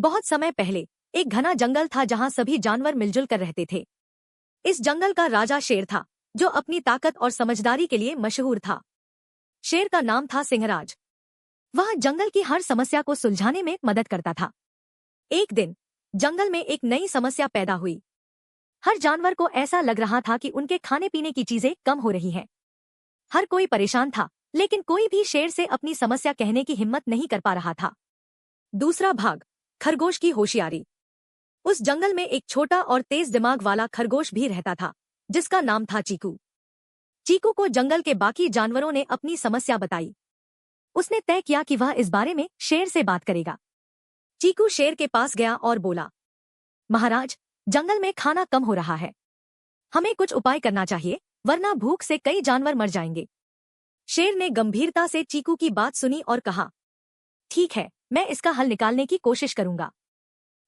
बहुत समय पहले एक घना जंगल था जहां सभी जानवर मिलजुल कर रहते थे। इस जंगल का राजा शेर था, जो अपनी ताकत और समझदारी के लिए मशहूर था। शेर का नाम था सिंहराज। वह जंगल की हर समस्या को सुलझाने में मदद करता था। एक दिन जंगल में एक नई समस्या पैदा हुई। हर जानवर को ऐसा लग रहा था कि उनके खाने पीने की चीजें कम हो रही हैं। हर कोई परेशान था, लेकिन कोई भी शेर से अपनी समस्या कहने की हिम्मत नहीं कर पा रहा था। दूसरा भाग, खरगोश की होशियारी। उस जंगल में एक छोटा और तेज दिमाग वाला खरगोश भी रहता था, जिसका नाम था चीकू। चीकू को जंगल के बाकी जानवरों ने अपनी समस्या बताई। उसने तय किया कि वह इस बारे में शेर से बात करेगा। चीकू शेर के पास गया और बोला, महाराज, जंगल में खाना कम हो रहा है। हमें कुछ उपाय करना चाहिए, वरना भूख से कई जानवर मर जाएंगे। शेर ने गंभीरता से चीकू की बात सुनी और कहा, ठीक है, मैं इसका हल निकालने की कोशिश करूंगा।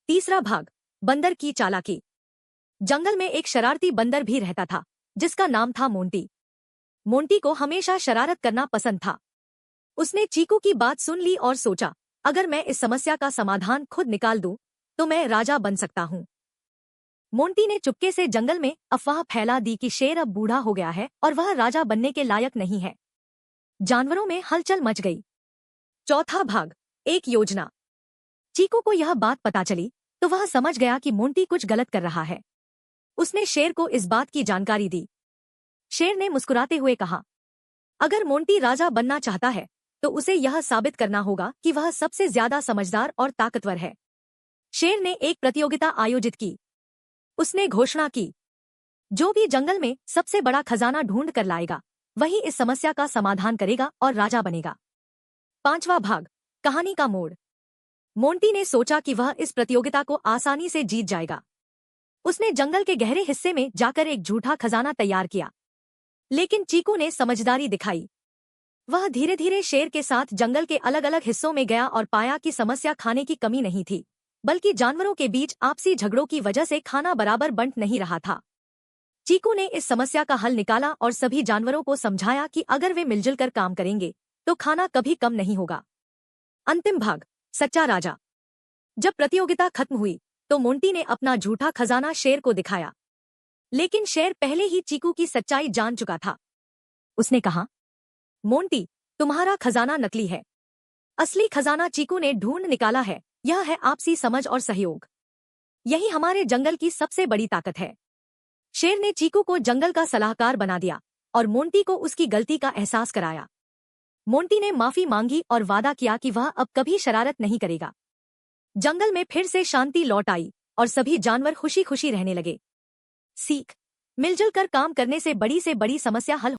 तीसरा भाग, बंदर की चालाकी। जंगल में एक शरारती बंदर भी रहता था, जिसका नाम था मोंटी। मोंटी को हमेशा शरारत करना पसंद था। उसने चीकू की बात सुन ली और सोचा, अगर मैं इस समस्या का समाधान खुद निकाल दूं, तो मैं राजा बन सकता हूं। मोंटी ने चुपके से जंगल में अफवाह फैला दी कि शेर अब बूढ़ा हो गया है और वह राजा बनने के लायक नहीं है। जानवरों में हलचल मच गई। चौथा भाग, एक योजना। चीकू को यह बात पता चली तो वह समझ गया कि मोंटी कुछ गलत कर रहा है। उसने शेर को इस बात की जानकारी दी। शेर ने मुस्कुराते हुए कहा, अगर मोंटी राजा बनना चाहता है तो उसे यह साबित करना होगा कि वह सबसे ज्यादा समझदार और ताकतवर है। शेर ने एक प्रतियोगिता आयोजित की। उसने घोषणा की, जो भी जंगल में सबसे बड़ा खजाना ढूंढ कर लाएगा, वही इस समस्या का समाधान करेगा और राजा बनेगा। पांचवा भाग, कहानी का मोड़। मोंटी ने सोचा कि वह इस प्रतियोगिता को आसानी से जीत जाएगा। उसने जंगल के गहरे हिस्से में जाकर एक झूठा खजाना तैयार किया। लेकिन चीकू ने समझदारी दिखाई। वह धीरे धीरे शेर के साथ जंगल के अलग अलग हिस्सों में गया और पाया कि समस्या खाने की कमी नहीं थी, बल्कि जानवरों के बीच आपसी झगड़ों की वजह से खाना बराबर बंट नहीं रहा था। चीकू ने इस समस्या का हल निकाला और सभी जानवरों को समझाया कि अगर वे मिलजुल कर काम करेंगे तो खाना कभी कम नहीं होगा। अंतिम भाग, सच्चा राजा। जब प्रतियोगिता खत्म हुई तो मोंटी ने अपना झूठा खजाना शेर को दिखाया। लेकिन शेर पहले ही चीकू की सच्चाई जान चुका था। उसने कहा, मोंटी, तुम्हारा खजाना नकली है। असली खजाना चीकू ने ढूंढ निकाला है। यह है आपसी समझ और सहयोग। यही हमारे जंगल की सबसे बड़ी ताकत है। शेर ने चीकू को जंगल का सलाहकार बना दिया और मोंटी को उसकी गलती का एहसास कराया। मोंटी ने माफी मांगी और वादा किया कि वह अब कभी शरारत नहीं करेगा। जंगल में फिर से शांति लौट आई और सभी जानवर खुशी खुशी रहने लगे। सीख, मिलजुल कर काम करने से बड़ी समस्या हल